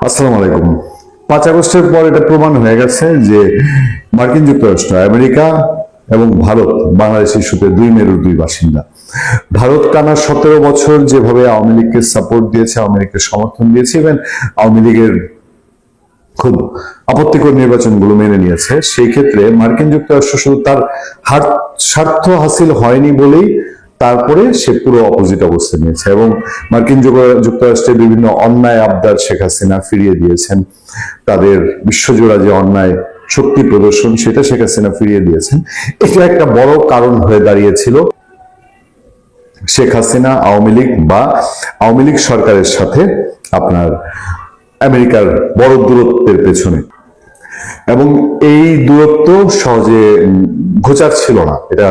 আসসালামু আলাইকুম। 5 আগস্টের পর এটা প্রমাণ হয়ে গেছে যে মার্কিন যুক্তরাষ্ট্র, আমেরিকা এবং ভারত বাংলাদেশ ইস্যুতে দুই মেরুর দুই বাসিন্দা। ভারত টানা 17 বছর যেভাবে আওয়ামী লীগকে সাপোর্ট দিয়েছে, আওয়ামী লীগকে সমর্থন দিয়েছে, ইভেন আওয়ামী লীগের খুব আপত্তিকর নির্বাচনগুলো মেনে নিয়েছে, সেই ক্ষেত্রে মার্কিন যুক্তরাষ্ট্র শুধু তার স্বার্থ হাসিল হয়নি বলেই তারপরে সে পুরো অপোজিট অবস্থা নিয়েছে এবং মার্কিন যুক্তরাষ্ট্রের বিভিন্ন অন্যায় আবদার শেখ হাসিনা ফিরিয়ে দিয়েছেন। তাদের বিশ্বজোড়া যে অন্যায় শক্তি প্রদর্শন, সেটা শেখ হাসিনা ফিরিয়ে দিয়েছেন। এটা একটা বড় কারণ হয়ে দাঁড়িয়েছিল শেখ হাসিনা, আওয়ামী লীগ বা আওয়ামী লীগ সরকারের সাথে আপনার আমেরিকার বড় দূরত্বের পেছনে। এবং এই দূরত্ব সহজে ঘোচার ছিল না, এটা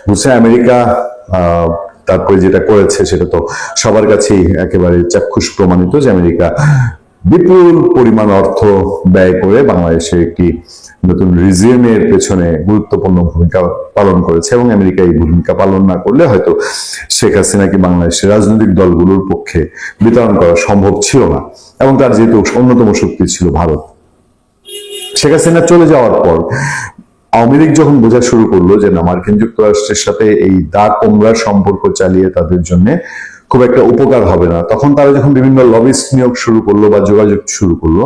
বুঝছে আমেরিকা। তারপরে যেটা করেছে সেটা তো সবার কাছেই একেবারে চাক্ষুষ প্রমাণিত যে আমেরিকা বিপুল পরিমাণ অর্থ ব্যয় করে বাংলাদেশের একটি নতুন রিজিয়নের পেছনে গুরুত্বপূর্ণ ভূমিকা পালন করেছে এবং আমেরিকা এই ভূমিকা পালন না করলে হয়তো শেখ হাসিনাকে বাংলাদেশের রাজনৈতিক দলগুলোর পক্ষে বিতরণ করা সম্ভব ছিল না। এবং তার যেহেতু অন্যতম শক্তি ছিল ভারত, শেখ হাসিনা চলে যাওয়ার পর আওয়ামী লীগ যখন বোঝা শুরু করলো যে না, মার্কিন যুক্তরাষ্ট্রের সাথে এই দা কোমড়ার সম্পর্ক চালিয়ে তাদের জন্য খুব একটা উপকার হবে না, তখন তারা যখন বিভিন্ন লবিস্ট নিয়োগ শুরু করলো বা যোগাযোগ শুরু করলো,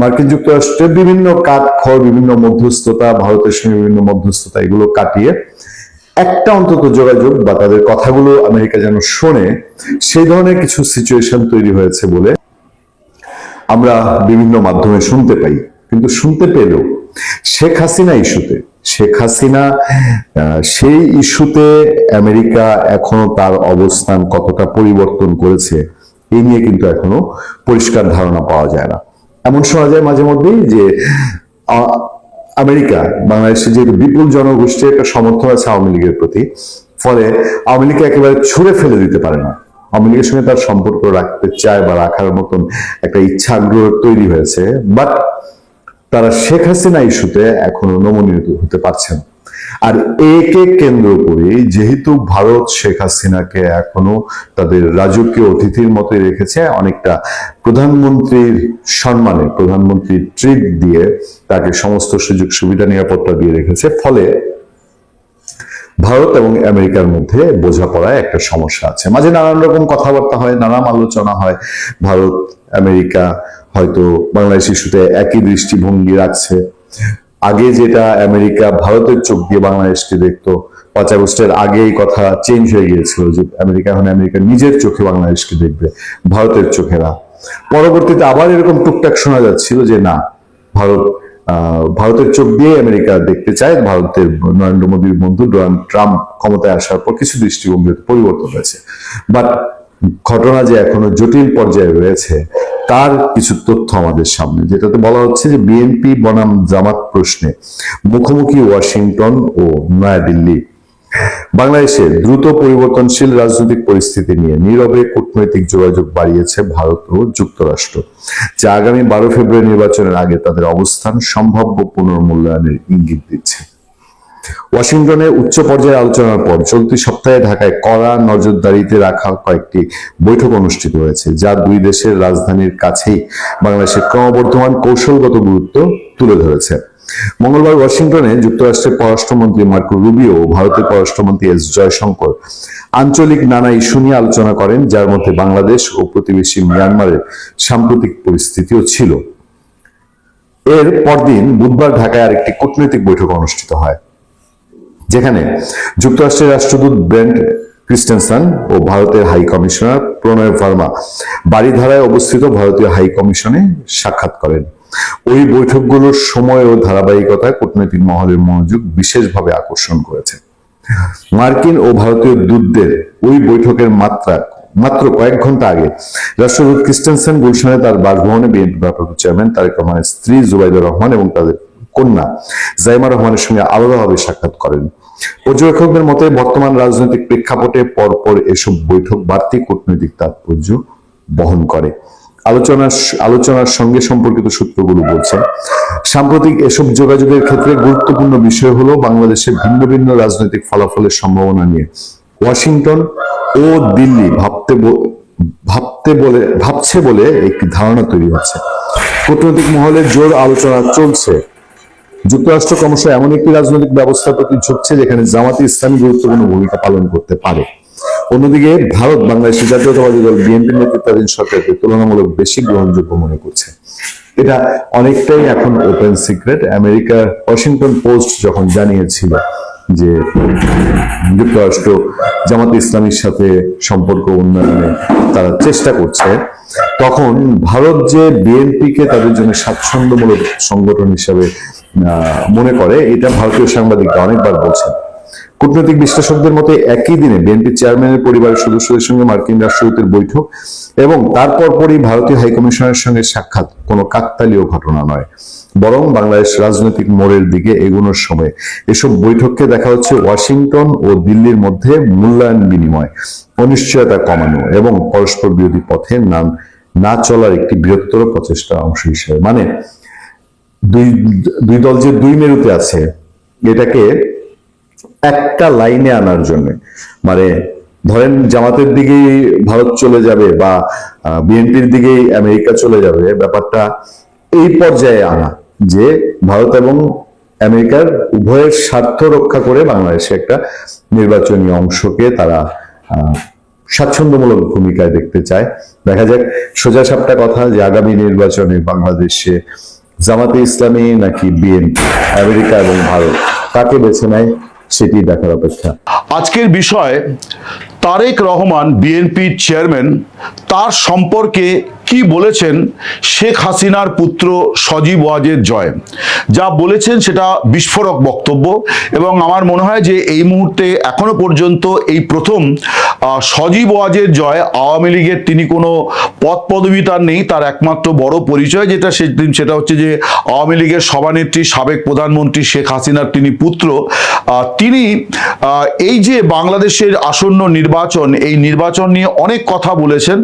মার্কিন যুক্তরাষ্ট্রের বিভিন্ন কাঠখড়, বিভিন্ন মধ্যস্থতা, ভারতের সঙ্গে বিভিন্ন মধ্যস্থতা, এগুলো কাটিয়ে একটা অন্তত যোগাযোগ বা তাদের কথাগুলো আমেরিকা যেন শোনে, সেই ধরনের কিছু সিচুয়েশন তৈরি হয়েছে বলে আমরা বিভিন্ন মাধ্যমে শুনতে পাই। কিন্তু শুনতে পেলেও শেখ হাসিনা ইস্যুতে, সেই ইস্যুতে আমেরিকা এখনো তার অবস্থান কতটা পরিবর্তন করেছে এই নিয়ে কিন্তু এখনো পরিষ্কার ধারণা পাওয়া যায় না। এমন শোনা যায় মাঝে মধ্যেই যে আমেরিকা বাংলাদেশে যেহেতু বিপুল জনগোষ্ঠীর একটা সমর্থন আছে আওয়ামী লীগের প্রতি, ফলে আওয়ামী লীগকে একেবারে ছুঁড়ে ফেলে দিতে পারে না। আওয়ামী লীগের সঙ্গে তার সম্পর্ক রাখতে চায় বা রাখার মতন একটা ইচ্ছা আগ্রহ তৈরি হয়েছে, বাট তারা শেখ হাসিনা ইস্যুতে এখনো নমনীয় হতে পারছে না। আর একে কেন্দ্র করে যেহেতু ভারত শেখ হাসিনাকে এখনো তাদের রাজকীয় অতিথির মতোই রেখেছে, অনেকটা প্রধানমন্ত্রীর সম্মানে, প্রধানমন্ত্রীর ট্রিট দিয়ে তাকে সমস্ত সুযোগ সুবিধা নিরাপত্তা দিয়ে রেখেছে, ফলে ভারত এবং আমেরিকার মধ্যে বোঝাপড়ায় একটা সমস্যা আছে। মাঝে নানান রকম কথাবার্তা হয়, নানান আলোচনা হয়। ভারত আমেরিকা হয়তো বাংলাদেশ ইস্যুতে একই দৃষ্টিভঙ্গি রাখছে। আগে যেটা আমেরিকা ভারতের চোখ দিয়ে বাংলাদেশকে দেখতো, 5 আগস্টের আগে এই কথা চেঞ্জ হয়ে গিয়েছিল যে আমেরিকা এখন আমেরিকা নিজের চোখে বাংলাদেশকে দেখবে, ভারতের চোখে না। পরবর্তীতে আবার এরকম টুকটাক শোনা যাচ্ছিল যে না, ভারতের চোখ দিয়ে আমেরিকা দেখতে চায়। ভারতের নরেন্দ্র মোদীর বন্ধু ডোনাল্ড ট্রাম্প ক্ষমতায় আসার পর কিছু দৃষ্টিভঙ্গির পরিবর্তন হয়েছে। বাট ঘটনা যে এখনো জটিল পর্যায়ে রয়েছে তার কিছু তথ্য আমাদের সামনে, যেটাতে বলা হচ্ছে যে বিএনপি বনাম জামাত প্রশ্নে মুখোমুখি ওয়াশিংটন ও নয়াদিল্লি। বাংলাদেশে দ্রুত পরিবর্তনশীল রাজনৈতিক পরিস্থিতি নিয়ে নীরবে কূটনৈতিক যোগাযোগ বাড়িয়েছে ভারত ও যুক্তরাষ্ট্র, যা আগামী 12 ফেব্রুয়ারি নির্বাচনের আগে তাদের অবস্থান সম্ভাব্য পুনর্মূল্যায়নের ইঙ্গিত দিচ্ছে। ওয়াশিংটনে উচ্চ পর্যায়ের আলোচনার পর চলতি সপ্তাহে ঢাকায় কড়া নজরদারিতে রাখা কয়েকটি বৈঠক অনুষ্ঠিত হয়েছে, যা দুই দেশের রাজধানীর কাছেই বাংলাদেশের ক্রমবর্ধমান কৌশলগত গুরুত্ব তুলে ধরেছে। মঙ্গলবার ওয়াশিংটনে যুক্তরাষ্ট্রের পররাষ্ট্রমন্ত্রী মার্কো রুবিও ও ভারতের পররাষ্ট্রমন্ত্রী এস জয়শঙ্কর আঞ্চলিক নানা ইস্যু নিয়ে আলোচনা করেন, যার মধ্যে বাংলাদেশ ও প্রতিবেশী মিয়ানমারের সাম্প্রতিক পরিস্থিতিও ছিল। এর পরদিন বুধবার ঢাকায় আরেকটি কূটনৈতিক বৈঠক অনুষ্ঠিত হয়, যেখানে যুক্তরাষ্ট্রের রাষ্ট্রদূত ব্রেন্ট ক্রিস্টেনসন ও ভারতের হাই কমিশনার প্রণয় ভার্মা বারিধারায় অবস্থিত ভারতীয় হাই কমিশনে সাক্ষাৎ করেন। ওই বৈঠকগুলোর সময় ও ধারাবাহিকতায় কূটনৈতিক মহলের মনোযোগ বিশেষভাবে আকর্ষণ করেছে। মার্কিন ও ভারতীয় দূতদের ওই বৈঠকের মাত্র কয়েক ঘন্টা আগে রাষ্ট্রদূত ক্রিস্টেনসন গুলশানে তার বাসভবনে বিএনপি ভারপ্রাপ্ত চেয়ারম্যান তারেক রহমানের স্ত্রী জুবাইদা রহমান এবং তাদের কন্যা জাইমা রহমানের সঙ্গে আলাদাভাবে সাক্ষাৎ করেন। পর্যবেক্ষকদের মতে বর্তমান রাজনৈতিক প্রেক্ষাপটে পরপর এসব বৈঠক বাড়তি কূটনৈতিক তাৎপর্য বহন করে। আলোচনার সঙ্গে সম্পর্কিত সূত্রগুলো বলছে, সাম্প্রতিক এসব যোগাযোগের ক্ষেত্রে গুরুত্বপূর্ণ বিষয় হলো বাংলাদেশের ভিন্ন ভিন্ন রাজনৈতিক ফলাফলের সম্ভাবনা নিয়ে ওয়াশিংটন ও দিল্লি ভাবছে বলে একটি ধারণা তৈরি হচ্ছে। কূটনৈতিক মহলে জোর আলোচনা চলছে। যুক্তরাষ্ট্র ক্রমশ এমন একটি রাজনৈতিক ব্যবস্থার প্রতি ঝুঁকছে যেখানে জামাতে ইসলামী গুরুত্বপূর্ণ ভূমিকা পালন করতে পারে। অন্যদিকে ভারত বাংলাদেশের জাতীয়তাবাদী দল বিএনপির নেতৃত্বাধীন সরকারকে তুলনামূলক বেশি গ্রহণযোগ্য মনে করছে। এটা অনেকটাই এখন ওপেন সিক্রেট। আমেরিকার ওয়াশিংটন পোস্ট যখন জানিয়েছিল যে যুক্তরাষ্ট্র জামাতে ইসলামীর সাথে সম্পর্ক উন্নয়নে তারা চেষ্টা করছে, তখন ভারত যে বিএনপিকে তাদের জন্য স্বাচ্ছন্দ্যমূলক সংগঠন হিসাবে মনে করে, এটা ভারতীয় সাংবাদিকরা অনেকবার বলছেন। কূটনৈতিক বিশ্লেষকদের মতে একই দিনে বিএনপি চেয়ারম্যানের পরিবারের সদস্যদের সঙ্গে মার্কিন রাষ্ট্রদূতের বৈঠক এবং তারপর পরই ভারতীয় হাইকমিশনের সঙ্গে সাক্ষাৎ কোনো কাকতালীয় ঘটনা নয়, বরং বাংলাদেশ রাজনৈতিক মোড়ের দিকে এগোনোর সময় এসব বৈঠককে দেখা হচ্ছে ওয়াশিংটন ও দিল্লির মধ্যে মূল্যায়ন বিনিময়, অনিশ্চয়তা কমানো এবং পরস্পর বিরোধী পথে না চলার একটি বৃহত্তর প্রচেষ্টার অংশ হিসেবে। মানে দুই দল যে দুই মেরুতে আছে, এটাকে একটা লাইনে আনার জন্য, মানে ধরেন জামাতের দিকেই ভারত চলে যাবে বা বিএনপির দিকেই আমেরিকা চলে যাবে, ব্যাপারটা এই পর্যায়ে আনা যে ভারত এবং আমেরিকার উভয়ের স্বার্থ রক্ষা করে বাংলাদেশে একটা নির্বাচনী অংশকে তারা স্বাচ্ছন্দ্যমূলক ভূমিকায় দেখতে চায়। দেখা যাক সোজা সাপটা কথা যে আগামী নির্বাচনে বাংলাদেশে জামাতে ইসলামী নাকি বিএনপি, আমেরিকা এবং ভারত কাকে বেছে নেয় সেটি দেখার অপেক্ষা। আজকের বিষয় তারেক রহমান বিএনপির চেয়ারম্যান, তার সম্পর্কে কি বলেছেন শেখ হাসিনার পুত্র সজীব ওয়াজেদ জয়। যা বলেছেন সেটা বিস্ফোরক বক্তব্য এবং আমার মনে হয় যে এই মুহূর্তে এখনো পর্যন্ত এই প্রথম সজীব ওয়াজেদ জয় আওয়ামী লীগের, তিনি কোনো পদ পদবি তার নেই, তার একমাত্র বড় পরিচয় যেটা সেটা হচ্ছে যে আওয়ামী লীগের সভানেত্রী সাবেক প্রধানমন্ত্রী শেখ হাসিনার তিনি পুত্র। তিনি এই যে বাংলাদেশের আসন্ন নির্বাচন, এই নির্বাচন নিয়ে অনেক কথা বলেছেন।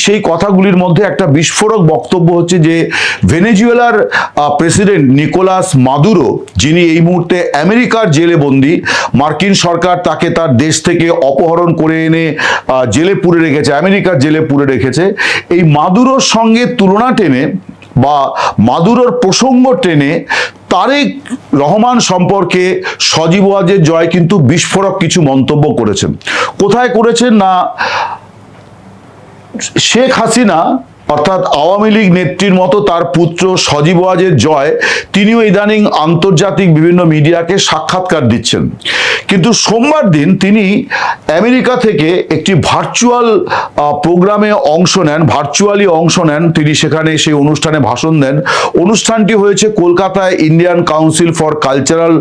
সেই কথাগুলির মধ্যে একটা বিস্ফোরক বক্তব্য হচ্ছে যে ভেনেজুয়েলার প্রেসিডেন্ট নিকোলাস মাদুরো, যিনি এই মুহূর্তে আমেরিকার জেলে বন্দী, মার্কিন সরকার তাকে তার দেশ থেকে অপহরণ করে এনে জেলে পুরে রেখেছে, আমেরিকার জেলে পুরে রেখেছে। এই মাদুরোর সঙ্গে তুলনা টেনে বা মাদুরোর প্রসঙ্গ টেনে তারেক রহমান সম্পর্কে সজীব ওয়াজেদ জয় কিন্তু বিস্ফোরক কিছু মন্তব্য করেছেন। কোথায় করেছেন না, শেখ হাসিনা অর্থাৎ আওয়ামী লীগ নেত্রীর মতো তার পুত্র সজীব ওয়াজেদ জয়, তিনিও ইদানিং আন্তর্জাতিক বিভিন্ন মিডিয়াকে সাক্ষাৎকার দিচ্ছেন। কিন্তু সোমবার দিন তিনি আমেরিকা থেকে একটি ভার্চুয়াল প্রোগ্রামে ভার্চুয়ালি অংশ নেন। তিনি সেখানে সেই অনুষ্ঠানে ভাষণ দেন। অনুষ্ঠানটি হয়েছে কলকাতায় Indian council for cultural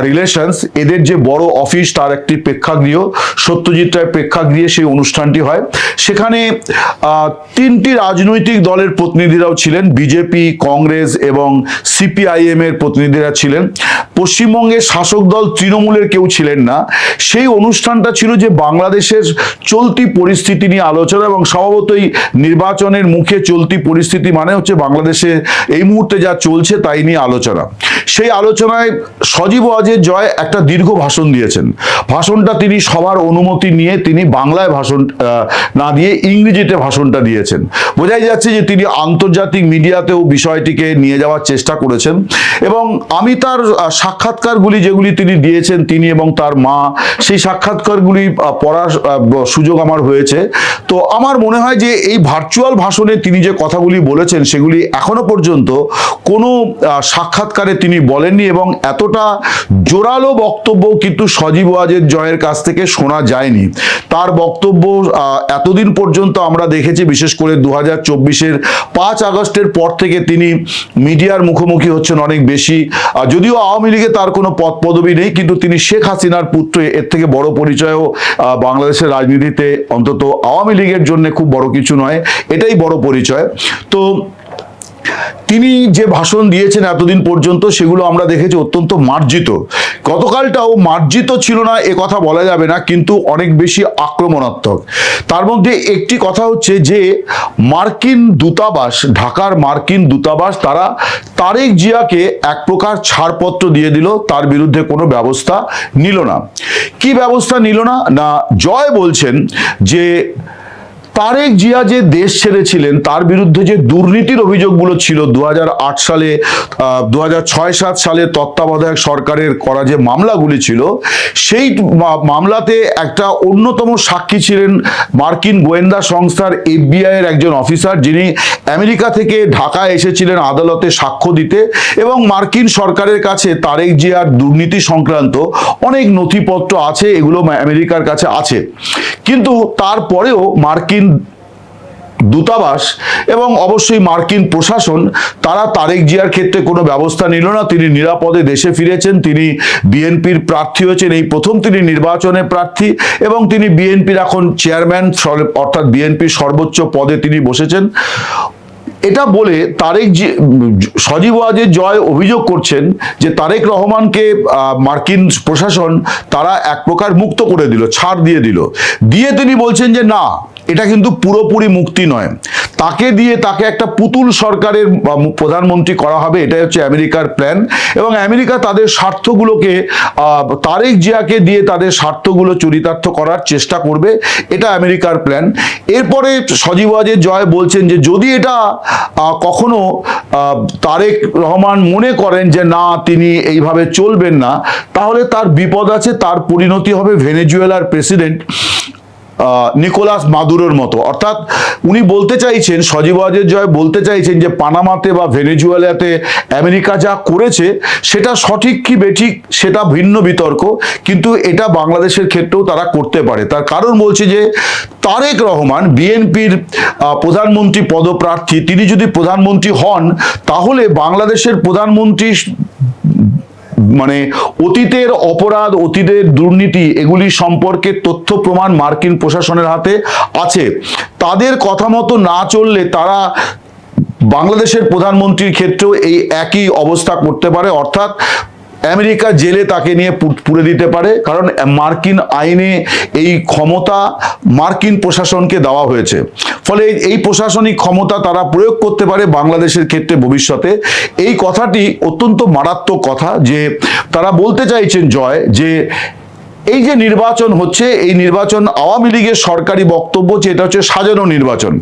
relations, এদের যে বড় অফিস তার একটি প্রেক্ষাগৃহ, সত্যজিৎ রায় প্রেক্ষাগৃহে সেই অনুষ্ঠানটি হয়। সেখানে তিনটি রাজনৈতিক দলের প্রতিনিধিরাও ছিলেন, বিজেপি, কংগ্রেস এবং সিপিআইএম এর প্রতিনিধিরা ছিলেন। পশ্চিমবঙ্গের শাসক দল তৃণমূলের কেউ ছিলেন না। সেই অনুষ্ঠানটা ছিল যে বাংলাদেশের চলতি পরিস্থিতি নিয়ে আলোচনা এবং স্বভাবতই নির্বাচনের মুখে চলতি পরিস্থিতি মানে হচ্ছে বাংলাদেশে এই মুহূর্তে যা চলছে তাই নিয়ে আলোচনা। সেই আলোচনায় সজীব ওয়াজেদ জয় একটা দীর্ঘ ভাষণ দিয়েছেন। ভাষণটা তিনি সবার অনুমতি নিয়ে তিনি বাংলায় ভাষণ না দিয়ে ইংরেজিতে ভাষণটা দিয়েছেন। বোঝাই যাচ্ছে যে তিনি আন্তর্জাতিক মিডিয়াতেও বিষয়টিকে নিয়ে যাওয়ার চেষ্টা করেছেন এবং আমি তার সাক্ষাৎকারগুলি যেগুলি তিনি দিয়েছেন, তিনি এবং তার মা, সেই সাক্ষাৎকারগুলি পড়ার সুযোগ আমার হয়েছে। তো আমার মনে হয় যে এই ভার্চুয়াল ভাষণে তিনি যে কথাগুলি বলেছেন সেগুলি এখনো পর্যন্ত কোনো সাক্ষাৎকারে তিনি বলেননি এবং এতটা জোরালো বক্তব্য কিন্তু সজীব ওয়াজেদ জয়ের কাছ থেকে শোনা যায়নি। তার বক্তব্য এতদিন পর্যন্ত আমরা দেখেছি, বিশেষ করে 2024-এর 5 আগস্টের পর থেকে তিনি মিডিয়ার মুখোমুখি হচ্ছেন অনেক বেশি। যদিও আওয়ামী লীগে তার কোনো পদ পদবি নেই, কিন্তু তিনি শেখ হাসিনার পুত্র, এর থেকে বড় পরিচয়ও বাংলাদেশের রাজনীতিতে অন্তত আওয়ামী লীগের জন্য খুব বড় কিছু নয়, এটাই বড় পরিচয়। তো তিনি যে ভাষণ দিয়েছেন এতদিন পর্যন্ত সেগুলো আমরা দেখেছি অত্যন্ত মার্জিত। গতকালটাও মার্জিত ছিল না এ কথা বলা যাবে না, কিন্তু অনেক বেশি আক্রমণাত্মক। তার মধ্যে একটি কথা হচ্ছে যে মার্কিন দূতাবাস, ঢাকার মার্কিন দূতাবাস, তারা তারেক জিয়াকে এক প্রকার ছাড়পত্র দিয়ে দিল, তার বিরুদ্ধে কোনো ব্যবস্থা নিল না। কি ব্যবস্থা নিল না? না, জয় বলছেন যে তারেক জিয়া যে দেশ ছেড়েছিলেন তার বিরুদ্ধে যে দুর্নীতির অভিযোগগুলো ছিল 2008 সালে 2006-07 সালে তত্ত্বাবধায়ক সরকারের করা যে মামলাগুলি ছিল, সেই মামলাতে একটা অন্যতম সাক্ষী ছিলেন মার্কিন গোয়েন্দা সংস্থার FBI এর একজন অফিসার, যিনি আমেরিকা থেকে ঢাকায় এসেছিলেন আদালতে সাক্ষ্য দিতে, এবং মার্কিন সরকারের কাছে তারেক জিয়ার দুর্নীতি সংক্রান্ত অনেক নথিপত্র আছে, এগুলো আমেরিকার কাছে আছে। কিন্তু তারপরেও মার্কিন দূতাবাস এবং অবশ্যই মার্কিন প্রশাসন তারা তারেক জিয়ার ক্ষেত্রে কোনো ব্যবস্থা নিল না। তিনি নিরাপদে দেশে ফিরেছেন, তিনি বিএনপির প্রার্থী হয়েছেন, এই প্রথম তিনি নির্বাচনে প্রার্থী, এবং তিনি বিএনপির এখন চেয়ারম্যান, অর্থাৎ বিএনপির সর্বোচ্চ পদে তিনি বসেছেন। এটা বলে সজীব ওয়াজেদ জয় অভিযোগ করছেন যে তারেক রহমানকে মার্কিন প্রশাসন তারা এক প্রকার মুক্ত করে দিল, ছাড় দিয়ে দিল। তিনি বলছেন যে না, এটা কিন্তু পুরোপুরি মুক্তি নয়, তাকে দিয়ে তাকে একটা পুতুল সরকারের প্রধানমন্ত্রী করা হবে, এটাই হচ্ছে আমেরিকার প্ল্যান। এবং আমেরিকা তাদের স্বার্থগুলোকে তারেক জিয়াকে দিয়ে তাদের স্বার্থগুলো চরিতার্থ করার চেষ্টা করবে, এটা আমেরিকার প্ল্যান। এরপরে সজীব ওয়াজেদ জয় বলছেন যে যদি এটা কখনো তারেক রহমান মনে করেন যে না, তিনি এইভাবে চলবেন না, তাহলে তার বিপদ আছে, তার পরিণতি হবে ভেনেজুয়েলার প্রেসিডেন্ট নিকোলাস মাদুরোর মতো। অর্থাৎ উনি বলতে চাইছেন, সজীব ওয়াজেদ জয় বলতে চাইছেন যে পানামাতে বা ভেনেজুয়েলাতে আমেরিকা যা করেছে সেটা সঠিক কি বেঠিক সেটা ভিন্ন বিতর্ক, কিন্তু এটা বাংলাদেশের ক্ষেত্রেও তারা করতে পারে। তার কারণ বলছে যে তারেক রহমান বিএনপির প্রধানমন্ত্রী পদপ্রার্থী, তিনি যদি প্রধানমন্ত্রী হন তাহলে বাংলাদেশের প্রধানমন্ত্রী মানে অতীতের অপরাধ, অতীতের দুর্নীতি, এগুলি সম্পর্কে তথ্য প্রমাণ মার্কিন প্রশাসনের হাতে আছে। তাদের কথা মতো না চললে তারা বাংলাদেশের প্রধানমন্ত্রীর ক্ষেত্রেও এই একই অবস্থা করতে পারে, অর্থাৎ আমেরিকা জেলে তাকে নিয়ে পুরে দিতে পারে। কারণ মার্কিন আইনে এই ক্ষমতা মার্কিন প্রশাসনকে দেওয়া হয়েছে, ফলে এই প্রশাসনিক ক্ষমতা তারা প্রয়োগ করতে পারে বাংলাদেশের ক্ষেত্রে ভবিষ্যতে। এই কথাটি অত্যন্ত মারাত্মক কথা, যে তারা বলতে চাইছেন জয় যে এই যে নির্বাচন হচ্ছে, এই নির্বাচন আওয়ামী লীগের সরকারি বক্তব্য যে এটা হচ্ছে সাজানো নির্বাচন,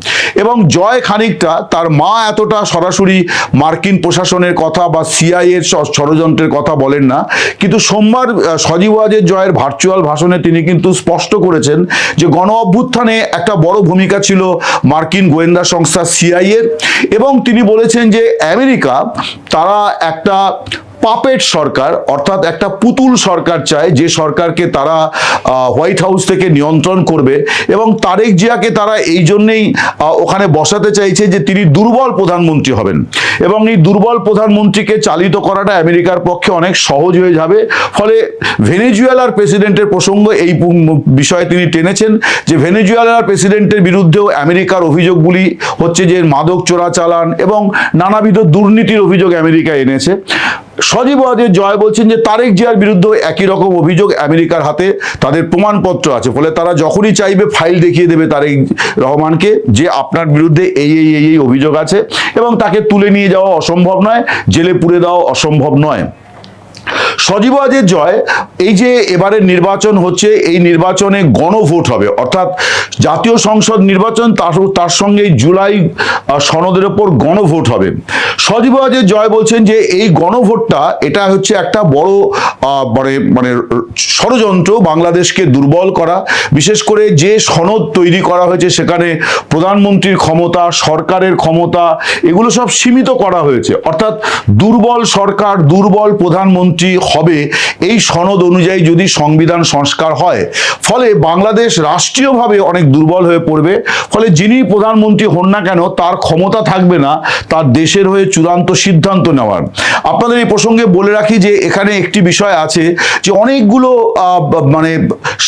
এবং জয় খানিকটা, তার মা এতটা সরাসরি মার্কিন প্রশাসনের কথা বা CIA এর ষড়যন্ত্রের কথা বলেন না, কিন্তু সোমবার সজীব ওয়াজেদ জয়ের ভার্চুয়াল ভাষণে তিনি কিন্তু স্পষ্ট করেছেন যে গণ অভ্যুত্থানে একটা বড় ভূমিকা ছিল মার্কিন গোয়েন্দা সংস্থা CIA এর, এবং তিনি বলেছেন যে আমেরিকা তারা একটা পাপেট সরকার, অর্থাৎ একটা পুতুল সরকার চায়, যে সরকারকে তারা হোয়াইট হাউস থেকে নিয়ন্ত্রণ করবে, এবং তারেক জিয়াকে তারা এই জন্যেই ওখানে বসাতে চাইছে যে তিনি দুর্বল প্রধানমন্ত্রী হবেন, এবং এই দুর্বল প্রধানমন্ত্রীকে চালিত করাটা আমেরিকার পক্ষে অনেক সহজ হয়ে যাবে। ফলে ভেনেজুয়েলার প্রেসিডেন্টের প্রসঙ্গ এই বিষয়ে তিনি টেনেছেন যে ভেনেজুয়েলার প্রেসিডেন্টের বিরুদ্ধেও আমেরিকার অভিযোগগুলি হচ্ছে যে মাদক চোরাচালান এবং নানাবিধ দুর্নীতির অভিযোগ আমেরিকা এনেছে। সজীব ওয়াজেদ জয় বলছেন যে তারেক জিয়ার বিরুদ্ধে একই রকম অভিযোগ আমেরিকার হাতে তাদের প্রমাণপত্র আছে, ফলে তারা যখনই চাইবে ফাইল দেখিয়ে দেবে তারেক রহমানকে যে আপনার বিরুদ্ধে এই অভিযোগ আছে, এবং তাকে তুলে নিয়ে যাওয়া অসম্ভব নয়, জেলে পুরে দেওয়া অসম্ভব নয়। সজীব ওয়াজেদ জয় এই যে এবারের নির্বাচন হচ্ছে, এই নির্বাচনে গণভোট হবে, অর্থাৎ জাতীয় সংসদ নির্বাচন, তার সঙ্গে জুলাই সনদের ওপর গণভোট হবে। সজীব ওয়াজেদ জয় বলছেন যে এই গণভোটটা এটা হচ্ছে একটা বড় মানে ষড়যন্ত্র বাংলাদেশকে দুর্বল করা, বিশেষ করে যে সনদ তৈরি করা হয়েছে সেখানে প্রধানমন্ত্রীর ক্ষমতা, সরকারের ক্ষমতা, এগুলো সব সীমিত করা হয়েছে, অর্থাৎ দুর্বল সরকার, দুর্বল প্রধানমন্ত্রী হবে এই সনদ অনুযায়ী যদি সংবিধান সংস্কার হয়, ফলে বাংলাদেশ রাষ্ট্রীয়ভাবে অনেক দুর্বল হয়ে পড়বে। ফলে যিনি প্রধানমন্ত্রী হন না কেন তার ক্ষমতা থাকবে না তার দেশের হয়ে চূড়ান্ত সিদ্ধান্ত নেওয়ার। আপনাদের এই প্রসঙ্গে বলে রাখি যে এখানে একটি বিষয় আছে যে অনেকগুলো মানে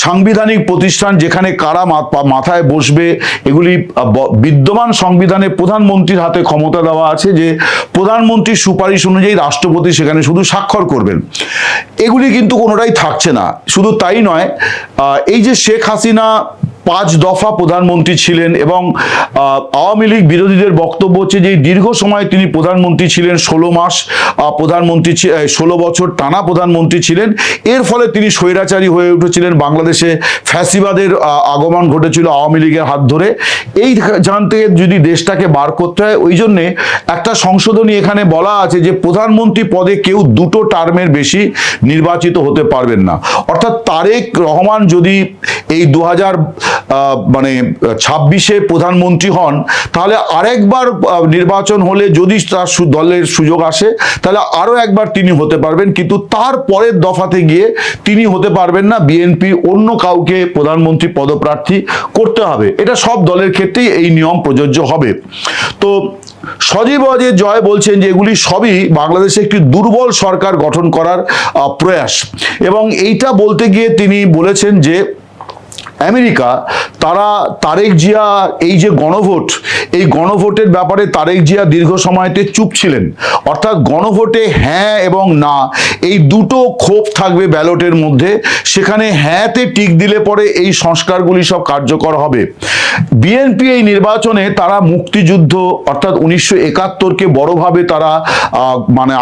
সাংবিধানিক প্রতিষ্ঠান যেখানে কারা মাথায় বসবে, এগুলি বিদ্যমান সংবিধানে প্রধানমন্ত্রীর হাতে ক্ষমতা দেওয়া আছে, যে প্রধানমন্ত্রীর সুপারিশ অনুযায়ী রাষ্ট্রপতি সেখানে শুধু স্বাক্ষর করবেন। এগুলি কিন্তু কোনোটাই থাকছে না। শুধু তাই নয়, এই যে শেখ হাসিনা 5 দফা প্রধানমন্ত্রী ছিলেন এবং আওয়ামী লীগ বিরোধীদের বক্তব্য হচ্ছে যে দীর্ঘ সময় তিনি প্রধানমন্ত্রী ছিলেন, 16 মাস প্রধানমন্ত্রী, 16 বছর টানা প্রধানমন্ত্রী ছিলেন। এর ফলে তিনি স্বৈরাচারী হয়ে উঠেছিলেন, বাংলাদেশে ফ্যাসিবাদের আগমন ঘটেছিল আওয়ামী লীগের হাত ধরে। এই জান থেকে যদি দেশটাকে বার করতে হয়, ওই জন্যে একটা সংশোধনী এখানে বলা আছে যে প্রধানমন্ত্রী পদে কেউ 2 টার্মের বেশি নির্বাচিত হতে পারবেন না। অর্থাৎ তারেক রহমান যদি এই 2026-এ প্রধানমন্ত্রী হন, তাহলে আরেকবার নির্বাচন হলে যদি তার দলের সুযোগ আসে তাহলে আরো একবার তিনি হতে পারবেন, কিন্তু তার পরের দফাতে গিয়ে তিনি হতে পারবেন না। বিএনপি অন্য কাউকে প্রধানমন্ত্রী পদপ্রার্থী করতে হবে। এটা সব দলের ক্ষেত্রেই এই নিয়ম প্রযোজ্য হবে। তো সজীব ওয়াজেদ জয় বলছেন যে এগুলি সবই বাংলাদেশে একটি দুর্বল সরকার গঠন করার প্রয়াস, এবং এইটা বলতে গিয়ে তিনি বলেছেন যে আমেরিকা তারা তারেক জিয়া এই যে গণভোট, এই গণভোটের ব্যাপারে তারেক জিয়া দীর্ঘ সময়তে চুপ ছিলেন। অর্থাৎ গণভোটে হ্যাঁ এবং না এই দুটো ক্ষোভ থাকবে ব্যালটের মধ্যে। সেখানে হ্যাঁতে টিক দিলে পরে এই সংস্কারগুলি সব কার্যকর হবে। বিএনপি এই নির্বাচনে তারা মুক্তিযুদ্ধ অর্থাৎ 1971-কে বড়ভাবে তারা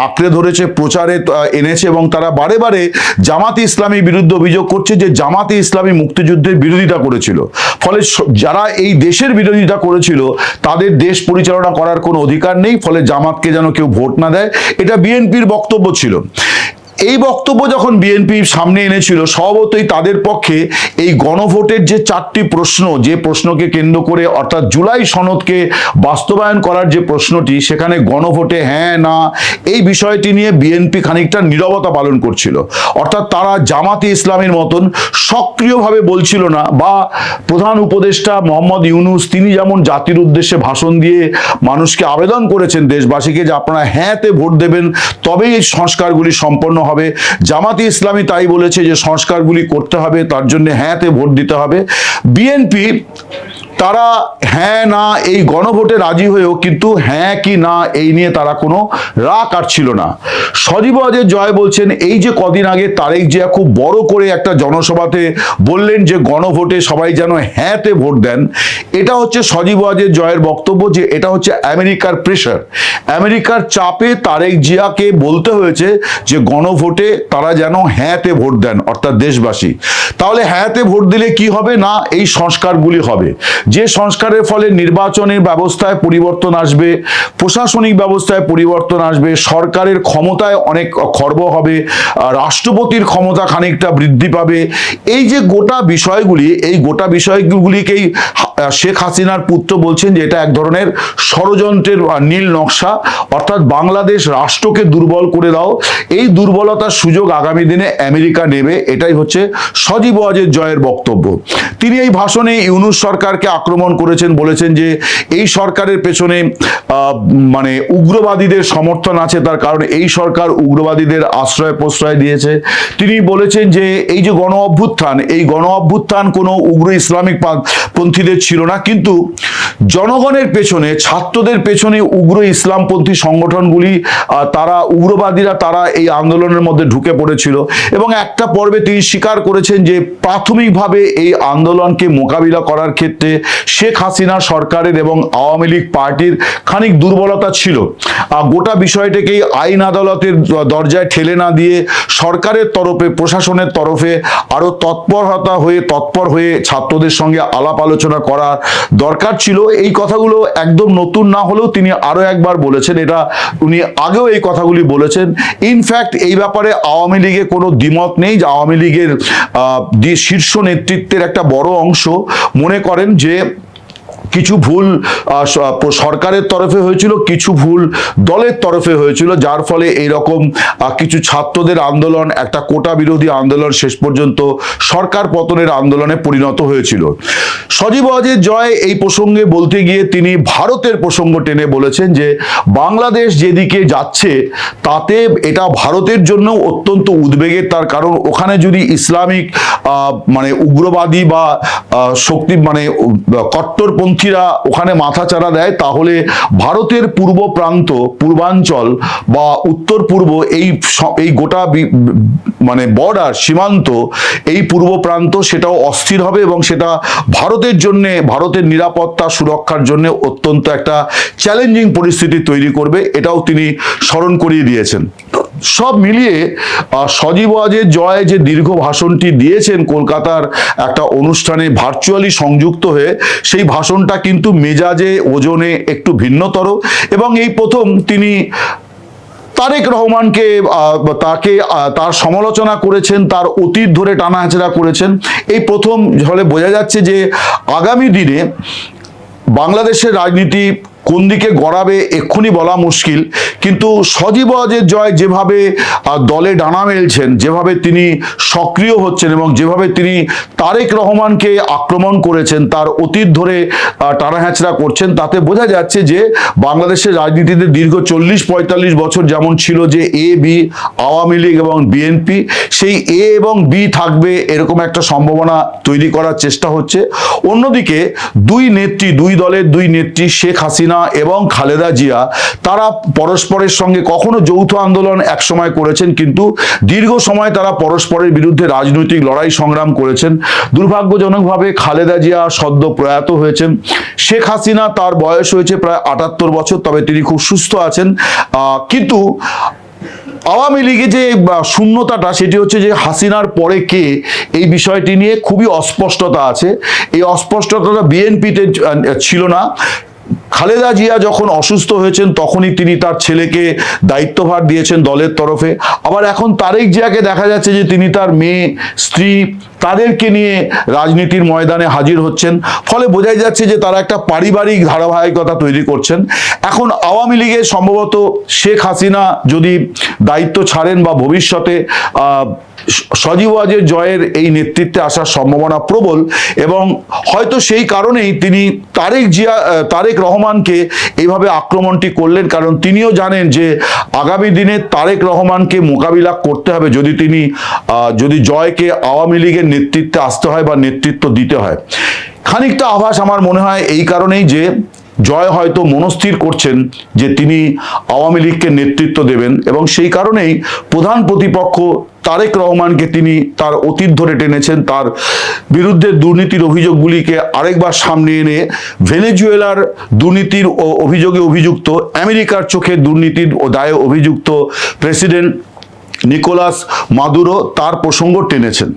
আঁকড়ে ধরেছে, প্রচারে এনেছে, এবং তারা বারে বারে জামাতে ইসলামীর বিরুদ্ধে অভিযোগ করছে যে জামাতে ইসলামী মুক্তিযুদ্ধের বিরোধিতা করেছিল। ফলে যারা এই দেশের বিরোধিতা করেছিল তাদের দেশ পরিচালনা করার কোনো অধিকার নেই, ফলে জামাতকে যেন কেউ ভোট না দেয়, এটা বিএনপির বক্তব্য ছিল। এই বক্তব্য যখন বিএনপি সামনে এনেছিল, স্বভাবতই তাদের পক্ষে এই গণভোটের যে 4টি প্রশ্ন, যে প্রশ্নকে কেন্দ্র করে অর্থাৎ জুলাই সনদকে বাস্তবায়ন করার যে প্রশ্নটি, সেখানে গণভোটে হ্যাঁ না এই বিষয়টি নিয়ে বিএনপি খানিকটা নীরবতা পালন করছিল। অর্থাৎ তারা জামাতে ইসলামের মতন সক্রিয়ভাবে বলছিল না, বা প্রধান উপদেষ্টা মোহাম্মদ ইউনূস তিনি যেমন জাতির উদ্দেশ্যে ভাষণ দিয়ে মানুষকে আবেদন করেছেন, দেশবাসীকে, যে আপনারা হ্যাঁতে ভোট দেবেন তবেই এই সংস্কারগুলি সম্পন্ন হবে। জামাতে ইসলামী তাই বলেছে যে সংস্কারগুলি করতে হবে, তার জন্য হ্যাঁতে ভোট দিতে হবে। বিএনপি তারা হ্যাঁ না এই গণভোটে রাজি হয়েও কিন্তু হ্যাঁ কি না এই নিয়ে তারা কোনো রা কাটছিল না। সজীব ওয়াজেদ জয় বলছেন এই যে কদিন আগে তারেক জিয়া খুব বড় করে একটা জনসভাতে বললেন যে গণভোটে সবাই যেন হ্যাঁতে ভোট দেন, এটা হচ্ছে সজীব ওয়াজেদ জয়ের বক্তব্য যে এটা হচ্ছে আমেরিকার প্রেশার, আমেরিকার চাপে তারেক জিয়াকে বলতে হয়েছে যে গণভোটে তারা যেন হ্যাঁতে ভোট দেন, অর্থাৎ দেশবাসী। তাহলে হ্যাঁতে ভোট দিলে কি হবে না, এই সংস্কারগুলি হবে, যে সংস্কারের ফলে নির্বাচনের ব্যবস্থায় পরিবর্তন আসবে, প্রশাসনিক ব্যবস্থায় পরিবর্তন আসবে, সরকারের ক্ষমতায় অনেক খর্ব হবে, রাষ্ট্রপতির ক্ষমতা খানিকটা বৃদ্ধি পাবে। এই যে গোটা বিষয়গুলি, এই গোটা বিষয়গুলিকেই শেখ হাসিনার পুত্র বলছেন যে এটা এক ধরনের ষড়যন্ত্রের নীল নকশা, অর্থাৎ বাংলাদেশ রাষ্ট্রকে দুর্বল করে দাও। এই দুর্বলতার সুযোগ আগামী দিনে আমেরিকা নেবে, এটাই হচ্ছে সজীব ওয়াজেদ জয়ের বক্তব্য। তিনি এই ভাষণে ইউনূস সরকারকে আক্রমণ করেছেন, বলেছেন যে এই সরকারের পেছনে উগ্রবাদীদের সমর্থন আছে, তার কারণ এই সরকার উগ্রবাদীদের আশ্রয় প্রশ্রয় দিয়েছে। তিনি বলেছেন যে এই যে গণ অভ্যুত্থান, এই গণ অভ্যুত্থান কোনো উগ্র ইসলামিক পন্থীদের ছিল না, কিন্তু জনগণের পেছনে, ছাত্রদের পেছনে উগ্র ইসলামপন্থী সংগঠনগুলি, তারা উগ্রবাদীরা তারা এই আন্দোলনের মধ্যে ঢুকে পড়েছিল। এবং একটা পর্বে তিনি স্বীকার করেছেন যে প্রাথমিকভাবে এই আন্দোলনকে মোকাবিলা করার ক্ষেত্রে শেখ হাসিনা সরকারের এবং আওয়ামী লীগ পার্টির খানিক দুর্বলতা ছিল। গোটা বিষয়টাকেই আইন আদালতের দরজায় ঠেলে না দিয়ে সরকারের তরফে, প্রশাসনের তরফে আরো তৎপর হয়ে ছাত্রদের সঙ্গে আলাপ আলোচনা করা দরকার ছিল। এই কথাগুলো একদম নতুন না হলেও তিনি আরো একবার বলেছেন, এটা উনি আগেও এই কথাগুলি বলেছেন। ইনফ্যাক্ট এই ব্যাপারে আওয়ামী লীগের কোনো দ্বিমত নেই, যে আওয়ামী লীগের শীর্ষ নেতৃত্বের একটা বড় অংশ মনে করেন যে কিছু ভুল সরকারের তরফে হয়েছিল, কিছু ভুল দলের তরফে হয়েছিল, যার ফলে এইরকম কিছু ছাত্রদের আন্দোলন, একটা কোটা বিরোধী আন্দোলন শেষ পর্যন্ত সরকার পতনের আন্দোলনে পরিণত হয়েছিল। সজীব ওয়াজেদ জয় এই প্রসঙ্গে বলতে গিয়ে তিনি ভারতের প্রসঙ্গ টেনে বলেছেন যে বাংলাদেশ যেদিকে যাচ্ছে তাতে এটা ভারতের জন্য অত্যন্ত উদ্বেগের, তার কারণ ওখানে যদি ইসলামিক উগ্রবাদী বা কট্টরপন্থী বিরোধীরা ওখানে মাথাচাড়া দেয়, তাহলে ভারতের পূর্ব প্রান্ত, পূর্বাঞ্চল বা উত্তর পূর্ব এই গোটা মানে বর্ডার, সীমান্ত, এই পূর্ব প্রান্ত সেটাও অস্থির হবে এবং সেটা ভারতের জন্য, ভারতের নিরাপত্তা সুরক্ষার জন্য অত্যন্ত একটা চ্যালেঞ্জিং পরিস্থিতি তৈরি করবে, এটাও তিনি স্মরণ করিয়ে দিয়েছেন। সব মিলিয়ে সজীব ওয়াজেদ জয় যে দীর্ঘ ভাষণটি দিয়েছেন কলকাতার একটা অনুষ্ঠানে ভার্চুয়ালি সংযুক্ত হয়ে, সেই ভাষণটা কিন্তু মেজাজে, ওজনে একটু ভিন্নতর এবং এই প্রথম তিনি তারেক রহমানকে তার সমালোচনা করেছেন, তার অতীত ধরে টানাহেঁচড়া করেছেন। এই প্রথম ফলে বোঝা যাচ্ছে যে আগামী দিনে বাংলাদেশের রাজনীতি কোন দিকে গড়াবে এক্ষুনি বলা মুশকিল, কিন্তু সজীব ওয়াজেদ জয় যেভাবে দলে ডানা মেলছেন, যেভাবে তিনি সক্রিয় হচ্ছেন এবং যেভাবে তিনি তারেক রহমানকে আক্রমণ করেছেন, তার অতীত ধরে টানাহেঁচড়া করছেন, তাতে বোঝা যাচ্ছে যে বাংলাদেশের রাজনীতিতে দীর্ঘ 40-45 বছর যেমন ছিল যে এ বি, আওয়ামী লীগ এবং বিএনপি, সেই এ এবং বি থাকবে এরকম একটা সম্ভাবনা তৈরি করার চেষ্টা হচ্ছে। অন্যদিকে দুই দলের দুই নেত্রী শেখ হাসিনা এবং খালেদা জিয়া, তারা পরস্পরের সঙ্গে কখনো যৌথ আন্দোলন একসময় করেছেন, কিন্তু দীর্ঘ সময় তারা পরস্পরের বিরুদ্ধে রাজনৈতিক লড়াই সংগ্রাম করেছেন। দুর্ভাগ্যজনকভাবে খালেদা জিয়া সদ্য প্রয়াত হয়েছেন। শেখ হাসিনা, তার বয়স হয়েছে প্রায় 78 বছর, তবে তিনি খুব সুস্থ আছেন। কিন্তু আওয়ামী লীগে যে শূন্যতাটা, সেটি হচ্ছে যে হাসিনার পরে কে, এই বিষয়টি নিয়ে খুবই অস্পষ্টতা আছে। এই অস্পষ্টতাটা বিএনপিতে ছিল না। খালেদা জিয়া যখন অসুস্থ হয়েছেন তখনই তিনি তার ছেলেকে দায়িত্বভার দিয়েছেন দলের তরফে। আবার এখন তারেক জিয়াকে দেখা যাচ্ছে যে তিনি তার মেয়ে, স্ত্রী, তাদেরকে নিয়ে রাজনীতির ময়দানে হাজির হচ্ছেন। ফলে বোঝাই যাচ্ছে যে তারা একটা পারিবারিক ধারাবাহিকতা তৈরি করছেন। এখন আওয়ামী লীগের সম্ভবত শেখ হাসিনা যদি দায়িত্ব ছাড়েন বা ভবিষ্যতে সজীব ওয়াজেদ জয়ের এই নেতৃত্বে আসার সম্ভাবনা প্রবল এবং হয়তো সেই কারণেই তিনি তারেক রহমানকে এইভাবে আক্রমণটি করলেন, কারণ তিনিও জানেন যে আগামী দিনে তারেক রহমানকে মোকাবিলা করতে হবে যদি জয়কে আওয়ামী লীগের নেতৃত্বে আসতে হয় বা নেতৃত্ব দিতে হয়। খানিকটা আভাস আমার মনে হয় এই কারণেই যে জয় হয়তো মনস্থির করছেন যে তিনি আওয়ামী লীগকে নেতৃত্ব দেবেন এবং সেই কারণেই প্রধান প্রতিপক্ষ তারেক রহমানকে তিনি তার অতীত ধরে টেনেছেন, তার বিরুদ্ধে দুর্নীতির অভিযোগগুলিকে আরেকবার সামনে এনে ভেনেজুয়েলার দুর্নীতির অভিযোগে অভিযুক্ত, আমেরিকার চোখে দুর্নীতির ও দায়ে অভিযুক্ত প্রেসিডেন্ট নিকোলাস মাদুরো, তার প্রসঙ্গ টেনেছেন।